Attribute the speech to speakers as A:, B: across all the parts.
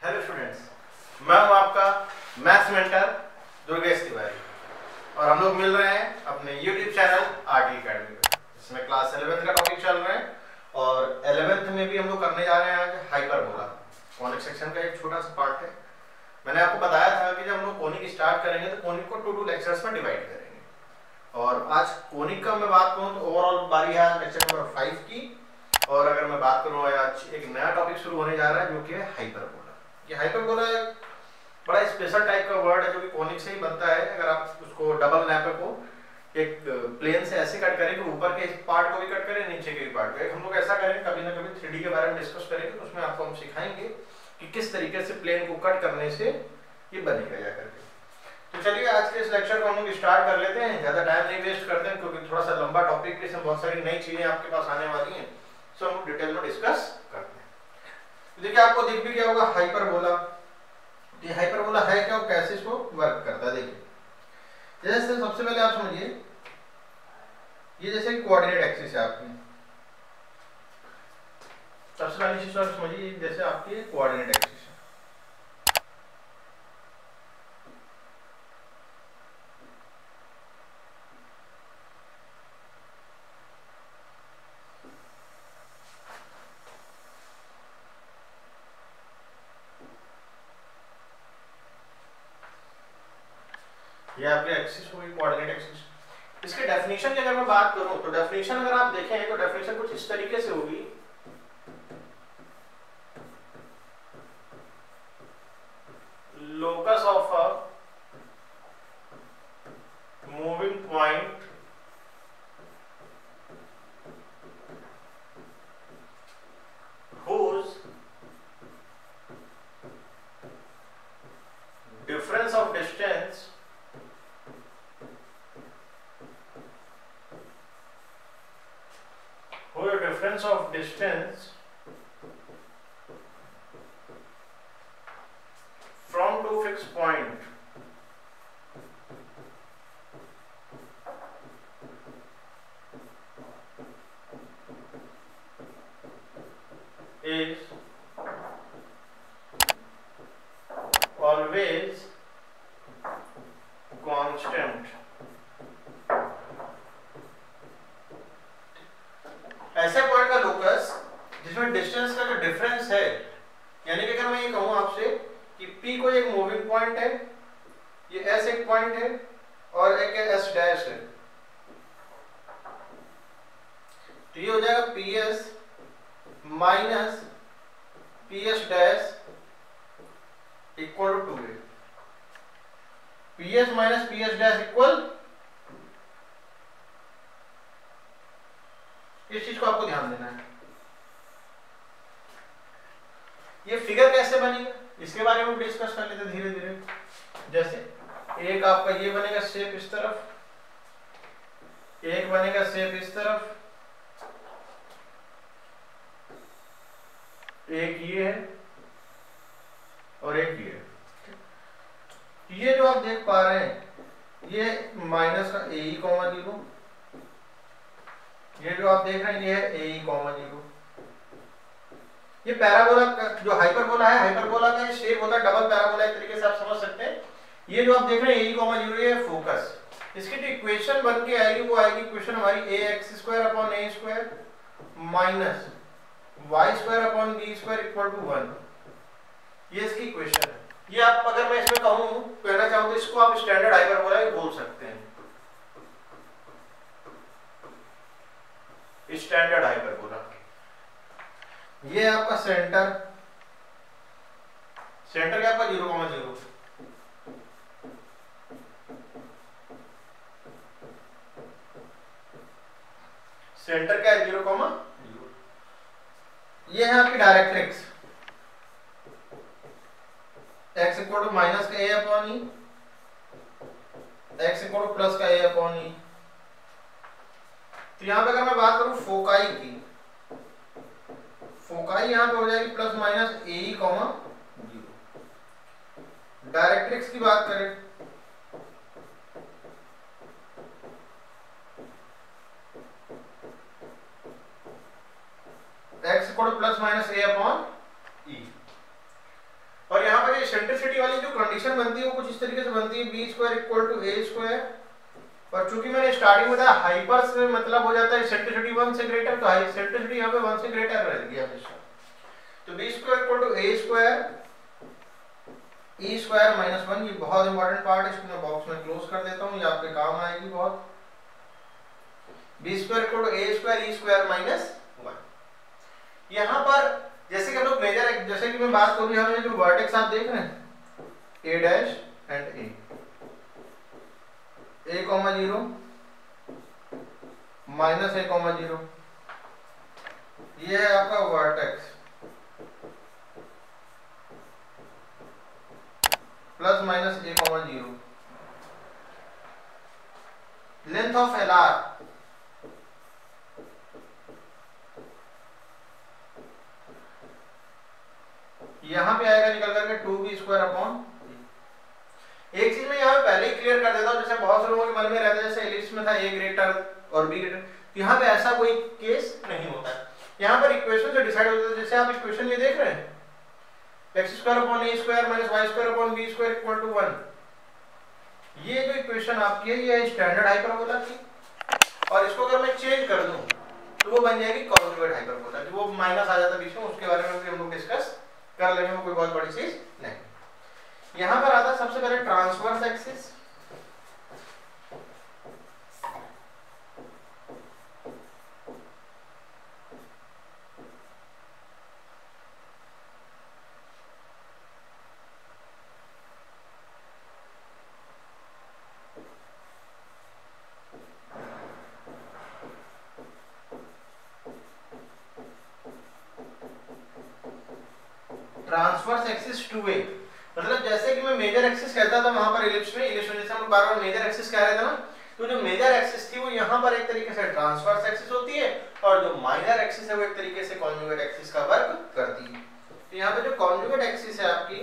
A: Hello students, मैं हूं आपका मैथ्स मेंटर दुर्गेश तिवारी और हम लोग मिल रहे हैं अपने यूट्यूब चैनल आरटी अकेडमी में। इसमें क्लास 11th का टॉपिक चल रहा है और 11th में भी हम लोग करने जा रहे हैं आज हाइपरबोला। कॉनिक सेक्शन का एक छोटा सा पार्ट है। मैंने आपको बताया था कि जब हम लोग कॉनिक स्टार्ट करेंगे तो कॉनिक को 2 लेक्चर्स में डिवाइड करेंगे और आज कॉनिक का मैं बात करूँ तो ओवरऑल बारी है लेक्चर नंबर 5 की। और अगर मैं बात करूँ आज एक नया टॉपिक शुरू होने जा रहा है जो कि है हाइपरबोला। ये हाइपरबोला एक बड़ा स्पेशल टाइप का वर्ड है जो कि कॉनिक से ही बनता है। अगर आप उसको डबल नैप को एक प्लेन से ऐसे कट करें कि ऊपर के पार्ट को भी कट करें, नीचे के भी पार्ट को। हम लोग ऐसा करेंगे कभी ना कभी 3D के बारे में डिस्कस करेंगे तो उसमें आपको हम सिखाएंगे कि किस तरीके से प्लेन को कट करने से ये बनेगा जा करके। तो चलिए आज के इस लेक्चर को हम लोग स्टार्ट कर लेते हैं। ज्यादा टाइम नहीं वेस्ट करते हैं क्योंकि थोड़ा सा लंबा टॉपिक है, इसमें बहुत सारी नई चीजें आपके पास आने वाली हैं, सो हम डिटेल में डिस्कस करते हैं। देखिए आपको दिख भी क्या होगा हाइपरबोला। ये हाइपरबोला है क्या और कैसे इसको वर्क करता है। देखिए जैसे सबसे पहले आप समझिए ये जैसे कोऑर्डिनेट एक्सिस है आपकी। सबसे पहली चीज आप समझिए जैसे आपकी कोऑर्डिनेट एक्सिस है। ये आपके एक्सिस हो गई कोऑर्डिनेट एक्सिस। इसके डेफिनेशन की अगर मैं बात करूं तो डेफिनेशन अगर आप देखें तो डेफिनेशन कुछ इस तरीके से होगी। Locus of a moving point whose difference of distance from two fixed point is always constant। ऐसे पॉइंट का लोकस जिसमें डिस्टेंस का जो डिफरेंस है, यानी कि अगर मैं ये कहूं आपसे कि P को एक मूविंग पॉइंट है, ये S एक पॉइंट है और एक S डैश है, तो ये हो जाएगा PS minus PS dash equal to 2A। PS minus PS dash equal, इस चीज को आपको ध्यान देना है। ये फिगर कैसे बनेगा इसके बारे में डिस्कस कर लेते धीरे धीरे। जैसे एक आपका ये बनेगा शेप इस तरफ, एक बनेगा शेप इस तरफ, एक ये है और एक ये है। ये जो आप देख पा रहे हैं ये माइनस का AE कॉमा 0, ये जो आप देख रहे हैं ये है AE कॉमा 0। ये पैराबोला का जो हाइपरबोला है, हाइपरबोला का ये शेप होता है डबल पैराबोला, एक तरीके से आप समझ सकते हैं। ये जो आप देख रहे हैं AE कॉमा 0 ये फोकस। इसकी जो इक्वेशन बन के आएगी वो आएगी इक्वेशन हमारी ax² minus y² b² equal to 1। ये इसकी इक्वेशन है। ये आप अगर मैं इसमें कहूं कहना चाहूं तो इसको आप स्टैंडर्ड हाइपरबोला भी बोल सकते हैं, स्टैंडर्ड हाइपरबोला। ये आपका सेंटर, सेंटर क्या आपका 0,0, सेंटर क्या है 0,0। ये है आपकी directrix x equal to minus का A/E, x equal two plus का A/E। तो यहां पे अगर मैं बात करूं फोकाई की, फोकाई यहां पे हो जाएगी plus minus AE comma 0। Directrix की बात करें x equal two plus minus A/E। और इसेंट्रिसिटी वाली जो कंडीशन बनती है वो कुछ इस तरीके से बनती है, B square equal to A square, और चूंकि मैंने स्टार्टिंग में बताया हाइपर से मतलब हो जाता है इसेंट्रिसिटी 1 से ग्रेटर, तो हाई इसेंट्रिसिटी यहाँ पे 1 से ग्रेटर रहेगी हमेशा। तो B square equal to A square E square minus 1, ये बहुत इंपॉर्टेंट पार्ट है, इसको मैं बॉक्स में क्लोज कर देता हूँ, ये आपके काम आएगी बहुत। B square equal to A square E square minus 1। यहाँ पर जैसे कि हम लोग मेजर, जैसे कि मैं बात करूँ यहाँ पे जो वर्टेक्स आप देख रहे हैं A dash and A, a, 0 minus a, 0, ये है आपका vertex, plus minus a, 0, length of L R यहां पे आएगा निकल करके 2b स्क्वायर अपॉन। एक चीज मैं यहाँ पहले ही क्लियर कर देता हूँ, जैसे बहुत से लोगों के मन में रहता है जैसे एलिप्स में था a ग्रेटर और b ग्रेटर, तो यहाँ पे ऐसा कोई केस नहीं होता है। यहाँ पर इक्वेशन जो डिसाइड होता है, जैसे आप इक्वेशन ये देख रहे हैं x square upon a square minus y square upon b square equal to 1, ये जो इक्वेशन आपकी है ये स्टैंडर्ड हाइपरबोला की, और इसको अगर मैं चेंज कर दूं तो वो बन जाएगी कॉन्जुगेट हाइपरबोला, वो माइनस आ जाता है बीच में, उसके बारे में भी हम लोग डिस्कस कर लेंगे, वो कोई बहुत बड़ी चीज नहीं। यहां पर आता है सबसे पहले transverse axis, transverse axis 2a, मतलब जैसे कि मैं मेजर एक्सिस कहता था वहां पर इलिप्स में जैसे हम बार-बार मेजर एक्सिस कह रहे थे ना, तो जो मेजर एक्सिस थी वो यहाँ पर एक तरीके से ट्रांसवर्स एक्सिस होती है, और जो माइनर एक्सिस है वो एक तरीके से कॉन्जुगेट एक्सिस का वर्क करती है। तो यहाँ पे जो कॉन्जुगेट एक्सिस है आपकी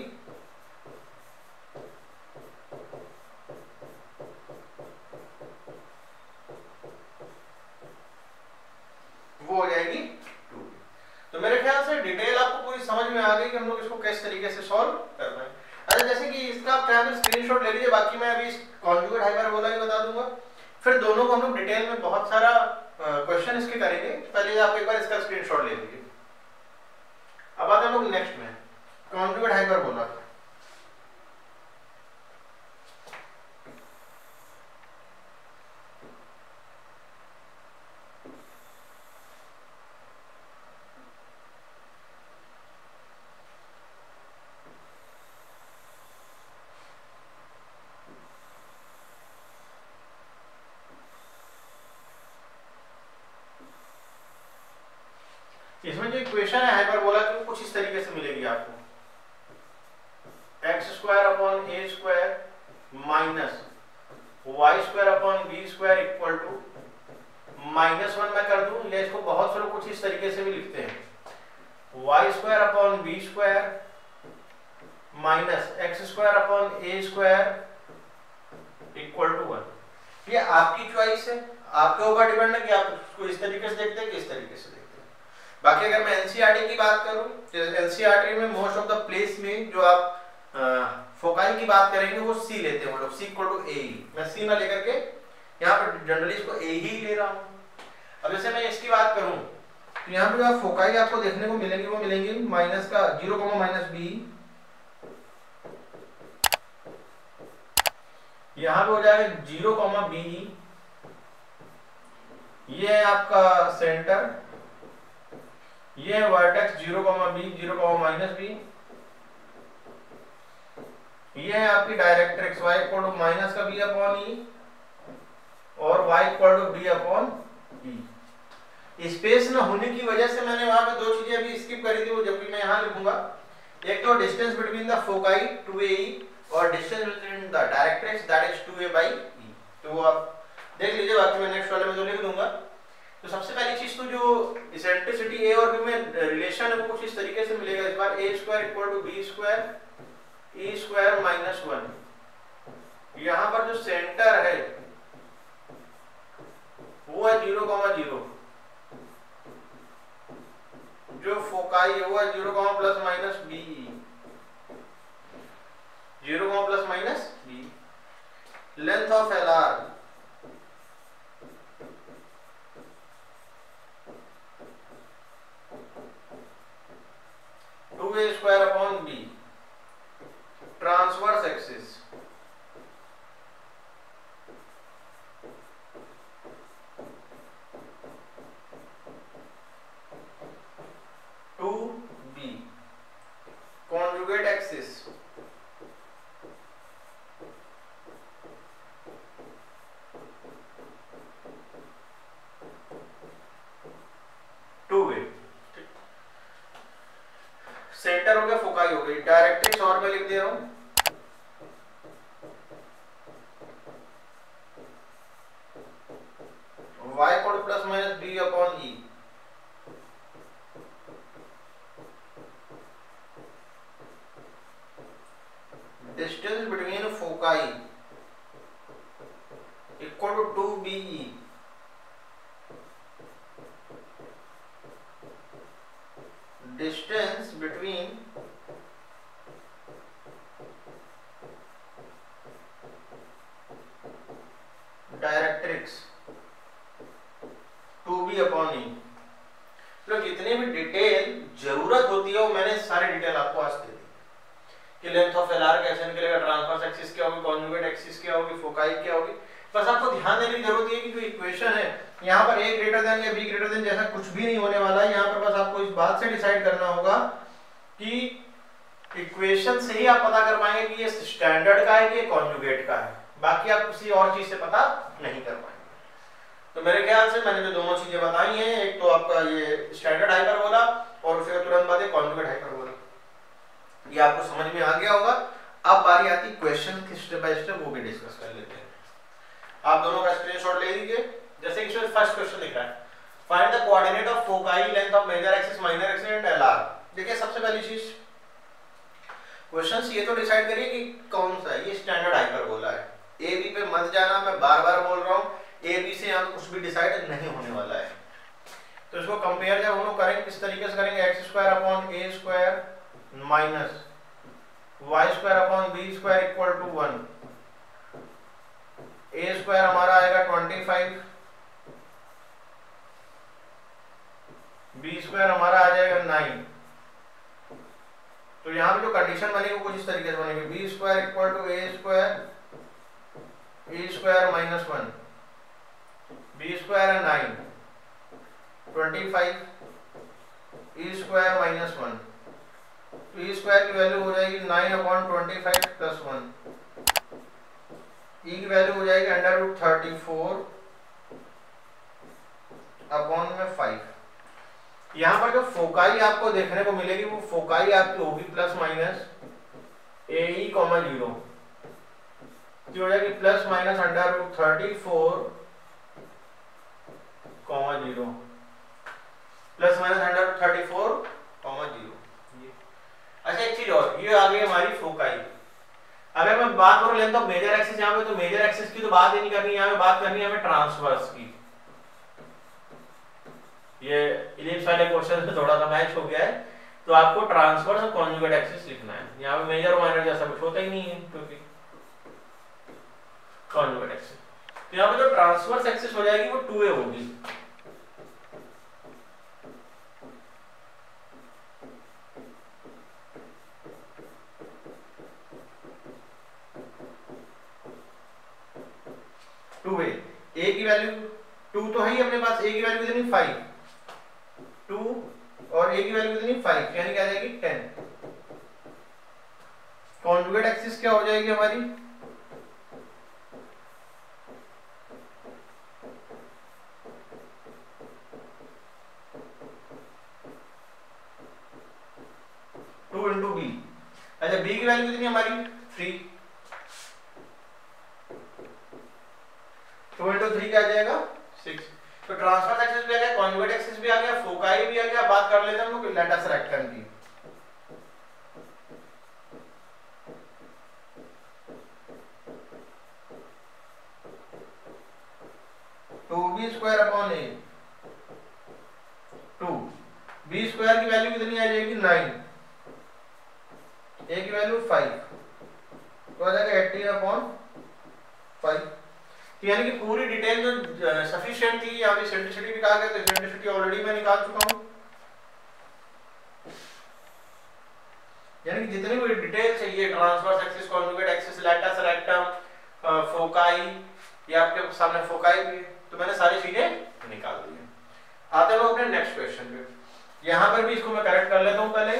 A: वो हो जाएगी 2। तो मेरे ख्याल से डिटेल आपको पूरी समझ में आ गई कि हम लोग इसको किस तरीके से सॉल्व कर पाए। अच्छा, जैसे कि इसका आप चाहे तो स्क्रीनशॉट ले लीजिए, बाकी मैं अभी कॉन्जुगेट हाइपरबोला ही बता दूंगा, फिर दोनों को हम लोग डिटेल में बहुत सारा क्वेश्चन इसके करेंगे। पहले आप एक बार इसका स्क्रीनशॉट ले लीजिए। अब आते हैं हम लोग नेक्स्ट में कॉन्जुगेट हाइपरबोला। इसमें जो इक्वेशन है हाइपरबोला की वो कुछ इस तरीके से मिलेगी आपको, X square upon A square minus Y square upon B square equal to -1 मैं कर दूं, या इसको बहुत से लोग कुछ इस तरीके से भी लिखते हैं, Y square upon B square minus X square upon A square equal to 1। ये आपकी चॉइस है, आपके ऊपर डिपेंड है कि आप इसको इस तरीके से देखते हैं कि इस तरीके से देखते हैं। बाकी अगर मैं एनसीईआरटी की बात करूं तो एनसीईआरटी में मोस्ट ऑफ द प्लेस में जो आप फोकाई की बात करेंगे वो सी लेते हैं, वो लोग सी इक्वल टू ए, मैं सी ना लेकर के यहाँ पर जनरली इसको ए ही ले रहा हूँ। अब जैसे मैं इसकी बात करूं तो यहाँ पे जो फोकाई आपको देखने को मिलेंगी वो मिलेंगी माइनस का 0, माइनस बी, यहाँ पे हो जाएगा 0, बी, ये है आपका सेंटर, ये है वर्टेक्स 0, बी, 0, माइनस बी, ये है आपकी directrix y equal to minus का बी अपॉन ई और y equal to B upon E. Space न होने की वजह से मैंने वहां पे दो चीजें अभी स्किप करी थी, वो जब भी मैं यहाँ लिखूंगा, एक तो distance between the foci 2a और distance between the directrix that is 2a by E, तो वो आप देख लीजिए, बाकी मैं नेक्स्ट वाले में तो लिख दूंगा। तो सबसे पहली चीज तो जो इसेंट्रिसिटी ए और बी में रिलेशन है वो कुछ इस तरीके से मिलेगा, इस बार A square equal to B square E square minus 1। यहाँ पर जो सेंटर है वो है 0, 0, जो फोकाई है वो है 0, plus minus B. Length of L R two A square upon B transverse axis two B conjugate axis two A. Centre हो गया, फोकाई हो गई, डायरेक्ट्रिक्स और मैं लिख दे रहा हूं y कोड plus minus b upon e। Distance between foci equal to 2be। Distance between directrix 2b upon e। तो जितनी भी डिटेल जरूरत होती है वो मैंने सारी डिटेल आपको आज दे दी कि लेंथ ऑफ एलआर कैसे निकलेगा, ट्रांसवर्स एक्सिस क्या होगी, कॉन्जुगेट एक्सिस क्या होगी, फोकाई क्या होगी। बस आपको ध्यान देने की जरूरत है कि जो इक्वेशन है यहाँ पर a ग्रेटर देन या b ग्रेटर देन जैसा कुछ भी नहीं होने वाला है। यहाँ पर बस आपको इस बात से डिसाइड करना होगा कि इक्वेशन से ही आप पता कर पाएंगे कि ये स्टैंडर्ड का है कि ये कॉन्जुगेट का है, बाकी आप किसी और चीज से पता नहीं कर पाएंगे। तो मेरे ख्याल से मैंने जो दोनों चीजें बताई हैं, एक तो आपका ये स्टैंडर्ड हाइपरबोला और फिर तुरंत बाद कॉन्जुगेट हाइपरबोला, ये आपको समझ में आ गया होगा। अब बारी आती क्वेश्चन की, स्टेप बाय स्टेप वो भी डिस्कस कर लेते हैं। आप दोनों का स्क्रीनशॉट ले लीजिए। जैसे कि फर्स्ट क्वेश्चन लिख रहा है, find the coordinate of foci length of major axis minor axis and LR. देखिए सबसे पहली चीज क्वेश्चन ये तो डिसाइड करिए कि कौन सा है, ये स्टैंडर्ड हाइपरबोला है। ए बी पे मत जाना, मैं बार बार बोल रहा हूँ, ए बी से यहाँ कुछ भी डिसाइड नहीं होने वाला है। तो इसको कंपेयर जब हम लोग करेंगे किस तरीके से करेंगे, X square upon A square minus Y square upon B square equal to 1। A square हमारा आएगा 25, बी स्क्वायर हमारा आ जाएगा 9। तो यहाँ पे जो कंडीशन बनेगी वो कुछ इस तरीके से बनेगी, B square equal to A square A square minus 1, B square है 9, 25 ए स्क्वायर माइनस 1। तो ई स्क्वायर की वैल्यू हो जाएगी 9 अपॉन 25 प्लस 1, ई की वैल्यू हो जाएगी अंडर रूट 34 अपॉन में 5। यहाँ पर जो फोकाई आपको देखने को मिलेगी वो फोकाई आपकी होगी plus minus A E comma 0, जो हो जाएगी plus minus under root 34 comma 0, plus minus under root 34 comma 0। अच्छा एक चीज और, ये आ गई हमारी फोकाई। अगर मैं बात करूं लेंथ ऑफ मेजर एक्सिस यहाँ पे, तो मेजर एक्सिस की तो बात ही नहीं करनी, यहाँ पे बात करनी है हमें ट्रांसवर्स की। ये इलिप्स वाले क्वेश्चन से थोड़ा सा मैच हो गया है, तो आपको ट्रांसवर्स और कॉन्जुगेट एक्सिस लिखना है। यहाँ पे मेजर और माइनर जैसा कुछ होता ही नहीं है क्योंकि कॉन्जुगेट एक्सिस। तो यहाँ पे जो ट्रांसवर्स एक्सिस हो जाएगी वो 2a होगी। ए की वैल्यू 2 तो है ही अपने पास, ए की वैल्यू कितनी 5, 2 और ए की वैल्यू कितनी 5, यानी क्या आ जाएगी 10। कॉन्जुगेट एक्सिस क्या हो जाएगी हमारी, टू इंटू बी। अच्छा बी की वैल्यू कितनी हमारी 3, 2 इंटू 3 क्या आ जाएगा 6। तो ट्रांसवर्स एक्सिस भी आ गया, कॉन्जुगेट एक्सिस भी आ गया, फोकाई भी आ गया। बात कर लेते हैं हम लोग लेटस रेक्टम की। Two B square upon A, 2 B square की वैल्यू कितनी आ जाएगी 9, ए की वैल्यू 5, तो आ जाएगा 18 अपॉन 5। तो यानी कि पूरी डिटेल जो सफिशिएंट थी, यहाँ पे इसेंट्रिसिटी भी कहा गया, तो इसेंट्रिसिटी ऑलरेडी मैं निकाल चुका हूँ। यानी कि जितनी भी डिटेल चाहिए, transverse axis, conjugate axis, latus, rectum, foci, ये आपके सामने फोकाई भी, तो मैंने सारी चीजें निकाल दी है। आते हैं अपने नेक्स्ट क्वेश्चन पे। यहाँ पर भी इसको मैं करेक्ट कर लेता हूँ। पहले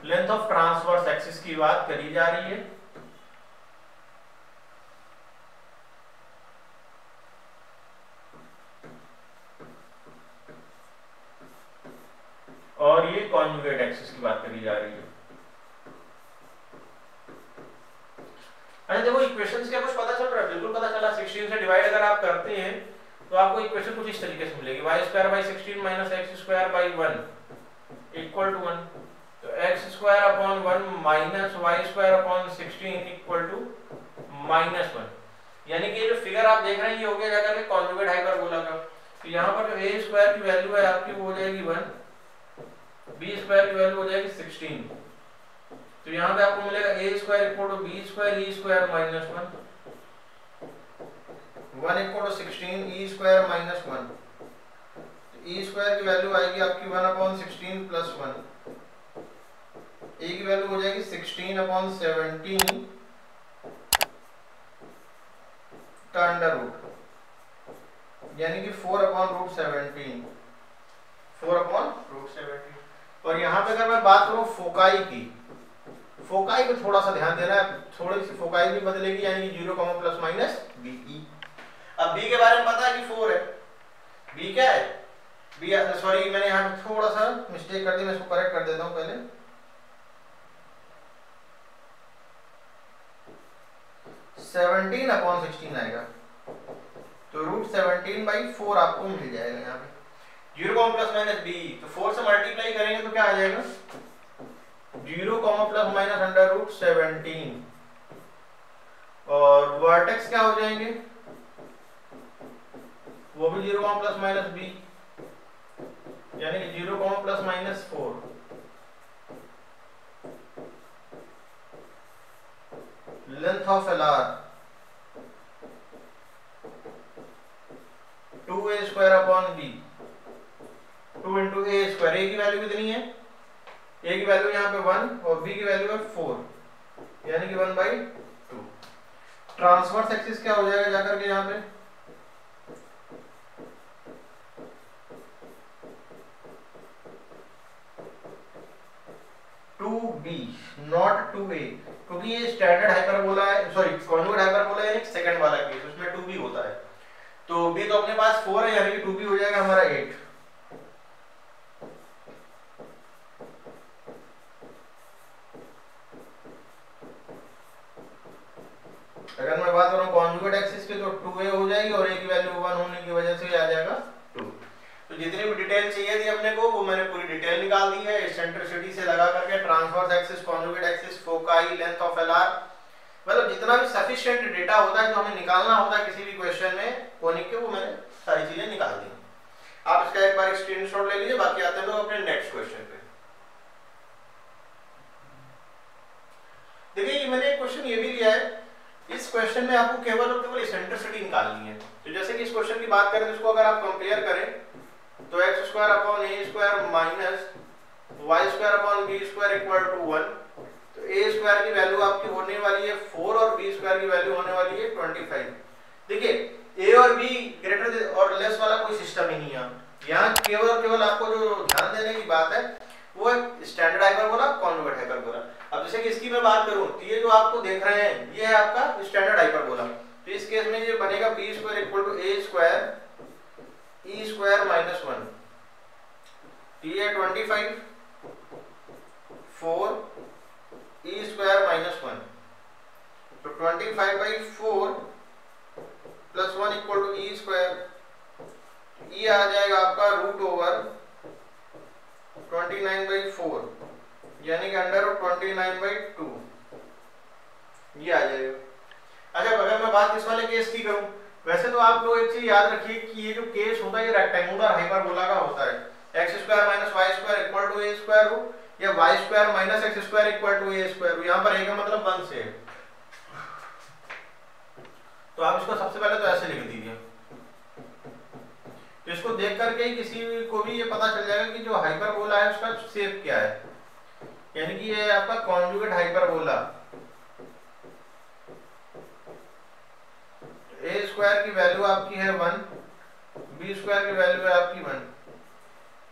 A: लेंथ ऑफ ट्रांसवर्स एक्सिस की बात करी जा रही है, और ये कॉन्जुगेट एक्सिस की बात करी जा रही है। अच्छा देखो इक्वेशंस क्या कुछ पता चल रहा है? बिल्कुल पता चला। 16 से डिवाइड अगर आप करते हैं तो आपको इक्वेशन कुछ इस तरीके से मिलेगी, y² / 16 - x² / 1 इक्वल टू 1। तो x² / 1 minus y² / 16 equal to -1। यानी कि ये जो फिगर आप देख रहे हैं ये हो गया जाकर के कॉन्जुगेट हाइपरबोला का। तो यहाँ पर जो a² की वैल्यू है आपकी वो हो जाएगी 1, b² की वैल्यू हो जाएगी 16। तो यहाँ पे आपको मिलेगा a² = b² e² - 1 1 = 16 e² - 1। e² की वैल्यू आएगी आपकी 1/16 + 1, a की वैल्यू हो जाएगी 16/17 का अंडर रूट, यानी कि 4/√17, 4/√17। और यहाँ पे अगर मैं बात करूँ फोकाई की, फोकाई पे थोड़ा सा ध्यान देना है, थोड़ी सी फोकाई भी बदलेगी, यानी कि 0, ± BE। अब B के बारे में पता है कि 4 है, B क्या है? B, सॉरी मैंने यहाँ पे थोड़ा सा मिस्टेक कर दी, मैं इसको करेक्ट कर देता हूँ पहले। 17/16 आएगा, तो √17/4 आपको मिल जाएगा यहाँ पे। 0, ± BE, तो 4 से मल्टीप्लाई करेंगे तो क्या आ जाएगा? 0, ±√17 और वर्टेक्स क्या हो जाएंगे? वो भी 0, ±B, यानी कि 0, ±4। Length of LR 2a² B, 2 × a²। a की वैल्यू कितनी है? a की वैल्यू यहाँ पे 1 और b की वैल्यू है 4, यानी कि 1/2। ट्रांसवर्स एक्सिस क्या हो जाएगा जाकर के यहाँ पे? b नॉट 2a, क्योंकि ये स्टैंडर्ड हाइपरबोला है, सॉरी कॉन्जुगेट हाइपरबोला है, सेकंड वाला केस, उसमें 2b होता है। तो b तो अपने पास 4 है, यानी कि 2b हो जाएगा हमारा 8। अगर मैं बात करूं कॉन्जुगेट एक्सिस की तो 2a हो जाएगी और a की वैल्यू 1 होने की वजह से आ जाएगा 2। तो जितनी भी डिटेल चाहिए थी अपने को वो मैंने पूरी डिटेल निकाल दी है, एसेंट्रिसिटी से लगा करके transverse axis, conjugate axis, foci, length of LR, मतलब जितना भी सफिशिएंट डेटा होता है जो हमें निकालना होता है किसी भी क्वेश्चन में कोनिक के, वो मैंने सारी चीजें निकाल दी। आप इसका एक बार स्क्रीनशॉट ले लीजिए। बाकी आते हैं लोग अपने नेक्स्ट क्वेश्चन पे। देखिए मैंने एक क्वेश्चन ये भी लिया है, इस क्वेश्चन में आपको केवल और केवल इसेंट्रिसिटी निकालनी है। तो जैसे कि इस क्वेश्चन की बात करें तो इसको अगर आप कंपेयर करें तो x² / a² - y² / b² = 1, तो a² की वैल्यू आपकी होने वाली है 4 और b² की वैल्यू होने वाली है 25। देखिए a और b ग्रेटर और लेस वाला कोई सिस्टम ही नहीं है यहाँ, केवल और केवल आपको जो ध्यान देने की बात है वो है स्टैंडर्ड हाइपरबोला, कॉन्जुगेट हाइपरबोला। अब जैसे कि इसकी मैं बात करूं तो ये जो आपको देख रहे हैं ये है आपका स्टैंडर्ड हाइपरबोला। तो इस केस में ये बनेगा b² = a² e² - 1, ये 25 4 e² - 1, तो 25/4 + 1 = e²। ये आ जाएगा आपका √29/4, यानी कि √29/2 ये आ जाएगा। अच्छा अगर मैं बात इस वाले केस की करूं, वैसे तो आप लोग एक चीज याद रखिए कि ये जो केस होता है ये रेक्टेंगुलर हाइपरबोला का होता है। x² - y² = a² या y² - x² = a²। यहाँ पर a का मतलब 1 से है। तो आप इसको सबसे पहले तो ऐसे लिख दीजिए, तो इसको देख करके ही किसी को भी ये पता चल जाएगा कि जो हाइपरबोला है उसका शेप क्या है, यानी कि ये आपका कॉन्जुगेट हाइपरबोला। ए स्क्वायर की वैल्यू आपकी है 1, बी स्क्वायर की वैल्यू है आपकी 1,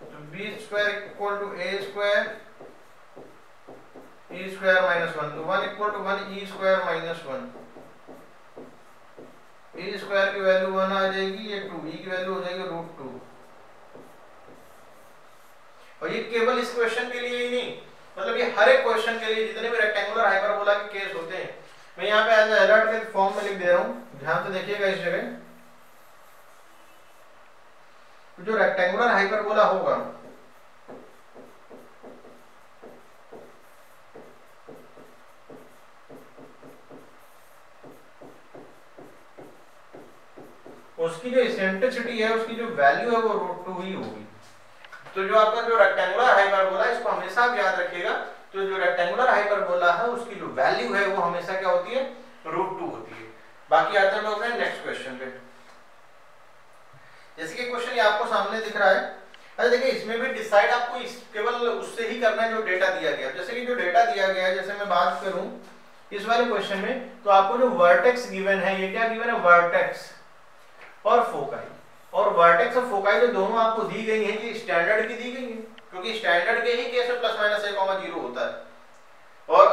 A: तो B square equal to A square E square minus 1, तो 1 equal to 1 E square minus 1, E square की वैल्यू 1 आ जाएगी, ये 2, ई की वैल्यू हो जाएगी √2। और ये केवल इस क्वेश्चन के लिए ही नहीं, मतलब ये हर एक क्वेश्चन के लिए जितने भी रेक्टेंगुलर हाइपरबोला के केस होते हैं, मैं यहाँ पे एज अलर्ट के फॉर्म में लिख दे रहा हूँ, ध्यान से देखिएगा इस जगह। जो रेक्टेंगुलर हाइपरबोला होगा उसकी जो इसेंट्रिसिटी है, उसकी जो वैल्यू है वो √2 ही होगी। तो जो आपका जो रेक्टेंगुलर हाइपरबोला है, इसको हमेशा आप याद रखिएगा, तो जो रेक्टेंगुलर हाइपरबोला है उसकी जो वैल्यू है वो हमेशा क्या होती है, √2 होती है। बाकी आते हैं लोग नेक्स्ट क्वेश्चन पे। जैसे कि क्वेश्चन ये आपको सामने दिख रहा है, अच्छा देखिए इसमें भी डिसाइड आपको केवल उससे ही करना है जो डेटा दिया गया है। जैसे कि जो डेटा दिया गया है, जैसे मैं बात करूं इस वाले क्वेश्चन में, तो आपको जो वर्टेक्स गिवन है, ये क्या गिवन है, वर्टेक्स और फोकाई। और वर्टेक्स और फोकाई जो दोनों आपको दी गई है, ये स्टैंडर्ड की दी गई है, क्योंकि स्टैंडर्ड के ही केस में ±a, 0 होता है, और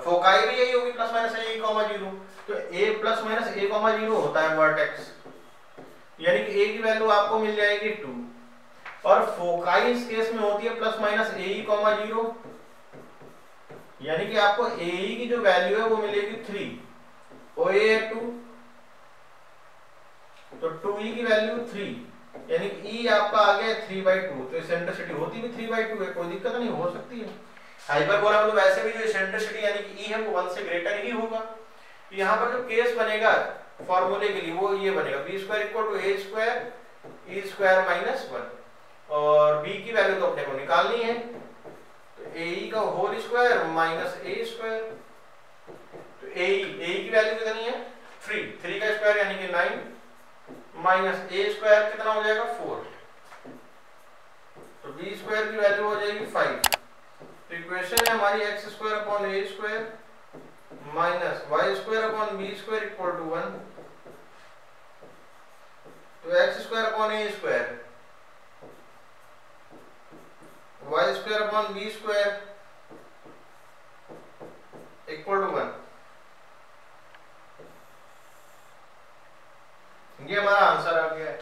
A: फोकाई भी यही होगी ±a, 0। तो a ±a, 0 होता है वर्टेक्स, यानी कि a की वैल्यू आपको मिल जाएगी 2, और फोकाई इस केस में होती है ±a, 0, यानी कि आपको ae की जो वैल्यू है वो मिलेगी 3, और a है 2, तो 2e की वैल्यू 3, यानी कि e आपका आ गया 3/2, तो इसेंट्रिसिटी होती भी 3/2 है, कोई दिक्कत नहीं, हो सकती है। हाइपरबोला में तो वैसे भी जो इसेंट्रिसिटी यानी कि e है वो 1 से ग्रेटर ही होगा। यहाँ पर जो केस बनेगा फॉर्मूले के लिए वो ये बनेगा, b² = a² e² - 1, और b की वैल्यू तो अपने को निकालनी है, तो ae का होल स्क्वायर माइनस a², तो ae की वैल्यू कितनी है 3 का स्क्वायर यानी कि 9 माइनस a² कितना हो जाएगा 4, तो b² की वैल्यू हो जाएगी 5। तो इक्वेशन है हमारी x² / a² minus y² / b² = 1, तो x² / a² y² / b² = 1। ये हमारा आंसर आ गया है,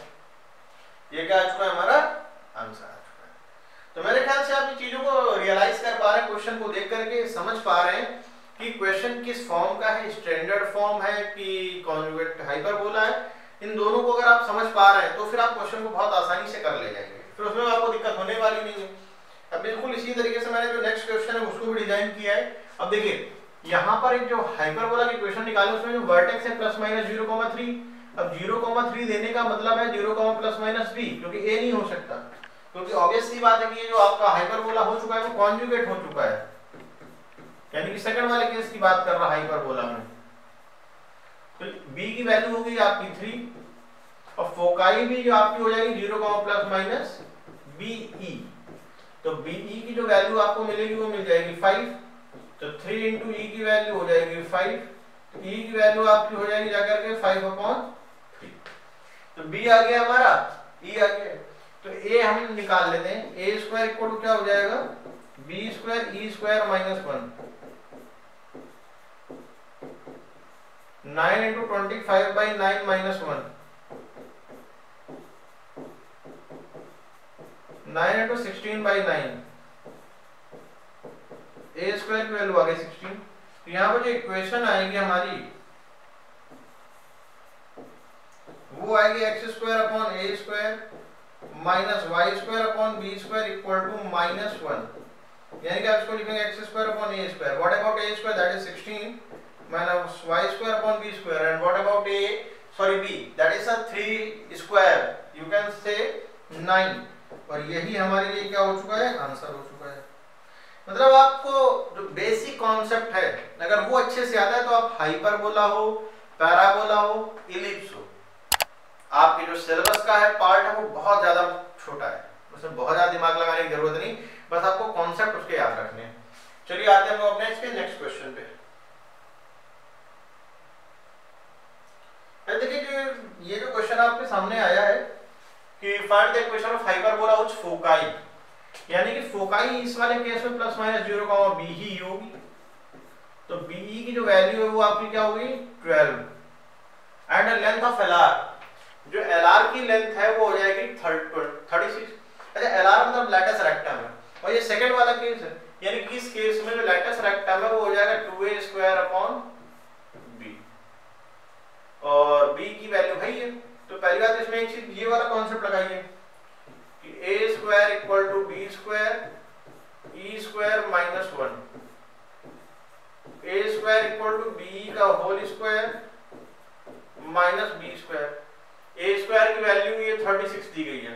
A: ये क्या आ चुका है, हमारा आंसर आ चुका है। तो मेरे ख्याल से आप इन चीजों को रियलाइज कर पा रहे हैं, क्वेश्चन को देख करके समझ पा रहे हैं कि क्वेश्चन किस फॉर्म का है, स्टैंडर्ड फॉर्म है कि कॉन्जुगेट हाइपरबोला है। इन दोनों को अगर आप समझ पा रहे हैं तो फिर आप क्वेश्चन को बहुत आसानी से कर ले जाएंगे, फिर उसमें आपको दिक्कत होने वाली नहीं है। अब बिल्कुल इसी तरीके से मैंने जो नेक्स्ट क्वेश्चन है उसको भी डिजाइन किया है। अब देखिए यहाँ पर एक जो हाइपरबोला की इक्वेशन निकाली उसमें जो वर्टेक्स है ±0,3, अब 0,3 देने का मतलब है 0, ±b, क्योंकि a नहीं हो सकता, क्योंकि ऑब्वियस सी बात है कि ये जो आपका हाइपरबोला हो चुका है वो कॉन्जुगेट हो चुका है, यानी कि सेकंड वाले केस की बात कर रहा हाइपरबोला में। तो b की वैल्यू होगी आपकी 3, और फोकाई भी जो आपकी हो जाएगी 0, ±be, तो be की जो वैल्यू आपको मिलेगी वो मिल जाएगी 5, तो 3 × e की वैल्यू हो जाएगी 5, तो e की वैल्यू आपकी हो जाएगी जाकर के 5/3, तो b आ गया हमारा, e आ गया, तो a हम निकाल लेते हैं, a² क्या हो जाएगा b² e² - 1, 9 × 25/9 - 1, 9 × 16/9, a² की वैल्यू आ गई 16। तो यहाँ पर जो इक्वेशन आएगी हमारी वो आएगी x² / a² minus y² / b² = -1, यानी कि आप इसको लिखेंगे x² / a², what about a² that is 16 minus y² / b² and what about b that is a 3 square, you can say 9, और यही हमारे लिए क्या हो चुका है, आंसर हो चुका है। मतलब आपको जो बेसिक कॉन्सेप्ट है अगर वो अच्छे से आता है तो आप हाइपरबोला हो, पैराबोला हो, इलिप्स हो, आपके जो सिलेबस का है पार्ट है वो बहुत ज्यादा छोटा है, उसमें बहुत ज्यादा दिमाग लगाने की जरूरत नहीं, बस आपको कॉन्सेप्ट उसके याद रखने हैं। चलिए आते हैं हम अपने इसके नेक्स्ट क्वेश्चन पे। देखिए जो ये जो क्वेश्चन आपके सामने आया है कि find the equation of hyperbola which foci, यानी कि फोकाई इस वाले केस में प्लस माइनस 0, बी ही होगी, तो बी की जो वैल्यू है वो आपकी क्या होगी 12, and length of L are, जो एल आर की लेंथ है वो हो जाएगी 36। अच्छा एल आर मतलब लैटिस रेक्टम है, और ये सेकंड वाला केस है, यानी कि इस केस में जो लैटिस रेक्टम है वो हो जाएगा 2a² और b की वैल्यू है ये। तो पहली बात इसमें एक चीज ये वाला कॉन्सेप्ट लगाइए कि a² = b² e² - 1, a² = b का whole square minus b², a² की वैल्यू ये 36 दी गई है,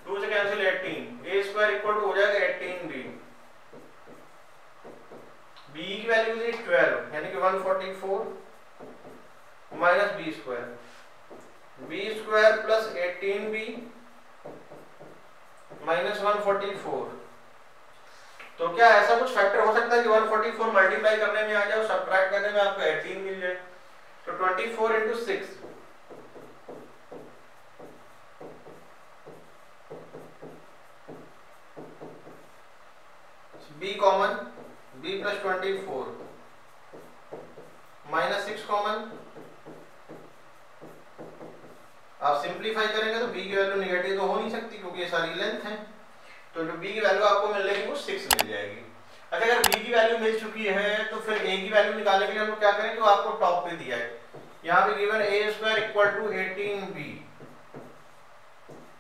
A: 2 से कैंसिल 18, a² हो जाएगा 18b, b की वैल्यू है 12 यानी कि 144 minus b² plus 18b minus 144। तो क्या ऐसा कुछ फैक्टर हो सकता है कि 144 मल्टीप्लाई करने में आ जाए और सब्ट्रैक्ट करने में आपको 18 मिल जाए? तो 24 × 6 b common, b + 24 minus 6 common, आप सिंप्लीफाई करेंगे तो b की वैल्यू नेगेटिव तो हो नहीं सकती क्योंकि ये सारी लेंथ है, तो जो b की वैल्यू आपको मिलेगी वो 6 मिल जाएगी। अच्छा अगर b की वैल्यू मिल चुकी है तो फिर a की वैल्यू निकालने के लिए हम लोग क्या करेंगे, वो आपको टॉप पे दिया है, यहाँ पे गिवन a² = 18b,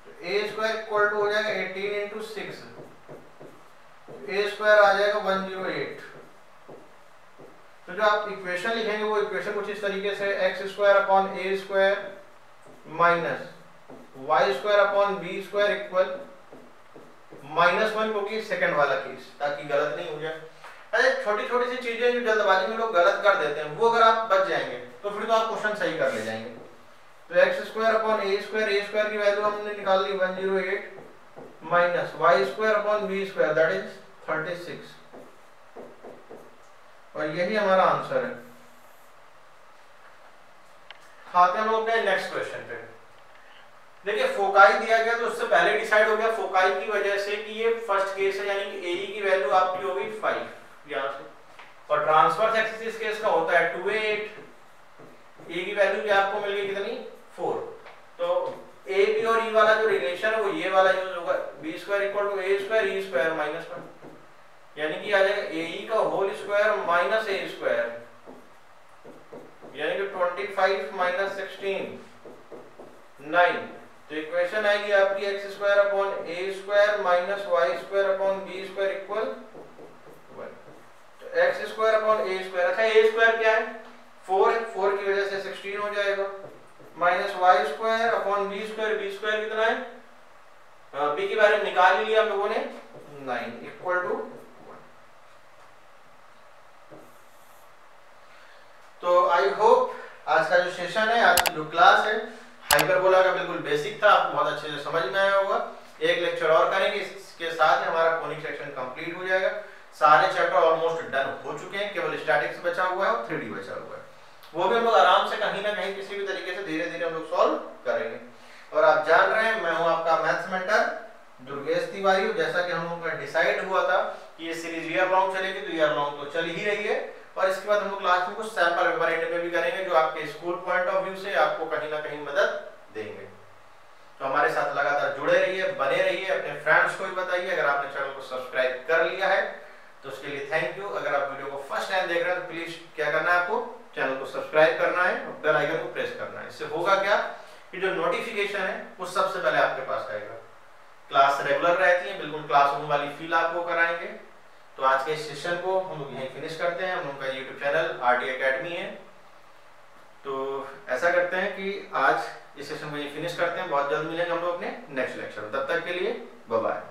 A: तो a² हो जाएगा 18 × 6, a² आ जाएगा 108। तो जो आप इक्वेशन लिखेंगे वो इक्वेशन कुछ इस तरीके से x² / a² minus y² / b² equal -1, क्योंकि सेकंड वाला केस, ताकि गलत नहीं हो जाए। अरे छोटी छोटी सी चीजें जो जल्दबाजी में लोग गलत कर देते हैं वो अगर आप बच जाएंगे तो फिर तो आप क्वेश्चन सही कर ले जाएंगे। तो x² / a² की वैल्यू हमने निकाल ली 108 minus y² / b² that is 36, और यही हमारा आंसर है। आते हैं हम लोग नेक्स्ट क्वेश्चन पे। देखिए फोकाई दिया गया तो उससे पहले डिसाइड हो गया फोकाई की वजह से कि ये फर्स्ट केस है, यानी कि AE की वैल्यू आपकी हो गई 5 यहाँ से, और ट्रांसवर्स एक्सिस इस केस का होता है 2a8, A की वैल्यू भी आपको मिल गई कितनी 4, तो AB और E वाला जो रिलेशन है वो ये वाला यूज होगा, b² = a² e² माइनस 1, यानी कि आ जाएगा AE का होल स्क्वायर माइनस a², यानी कि 25 माइनस 16 9। तो इक्वेशन आएगी आपकी x² / a² minus y² / b² equal 1। तो x² / a², अच्छा a² क्या है 4 है, 4 की वजह से 16 हो जाएगा, माइनस y² / b² कितना है, b की वैल्यू निकाल ही लिया हम लोगों ने 9 इक्वल टू 1। तो आई होप आज का जो सेशन है, आज की जो क्लास है हाइपरबोला का बिल्कुल बेसिक था, आपको बहुत अच्छे से समझ में आया होगा। एक लेक्चर और करेंगे, इसके साथ हमारा कोनिक सेक्शन कंप्लीट हो जाएगा। सारे चैप्टर ऑलमोस्ट डन हो चुके हैं, केवल स्टैटिक्स बचा हुआ है और 3D बचा हुआ है, वो भी हम लोग आराम से कहीं ना कहीं किसी भी तरीके से धीरे धीरे हम लोग सॉल्व करेंगे। और आप जान रहे हैं मैं हूं आपका मैथ्स मेंटर दुर्गेश तिवारी। जैसा कि हम लोग का डिसाइड हुआ था कि ये सीरीज ईयर लॉन्ग चलेगी, तो ईयर लॉन्ग तो चल ही रही है, और इसके बाद हम लोग लास्ट में कुछ सैंपल पेपर एंड में भी करेंगे जो आपके स्कूल पॉइंट ऑफ व्यू से आपको कहीं ना कहीं मदद देंगे। तो हमारे साथ लगातार जुड़े रहिए, बने रहिए, अपने फ्रेंड्स को भी बताइए। अगर आपने चैनल को सब्सक्राइब कर लिया है तो उसके लिए थैंक यू। अगर आप वीडियो को फर्स्ट टाइम देख रहे हैं तो प्लीज क्या करना है, आपको चैनल को सब्सक्राइब करना है और बेल आइकन को प्रेस करना है। इससे होगा क्या कि जो नोटिफिकेशन है वो सबसे पहले आपके पास आएगा। क्लास रेगुलर रहती है, बिल्कुल क्लासरूम वाली फील आपको कराएंगे। तो आज के इस सेशन को हम लोग यहीं फिनिश करते हैं। हम लोग का यूट्यूब चैनल RD अकेडमी है, तो ऐसा करते हैं कि आज इस सेशन को यहीं फिनिश करते हैं। बहुत जल्द मिलेंगे हम लोग अपने नेक्स्ट लेक्चर में, तब तक के लिए बाय बाय।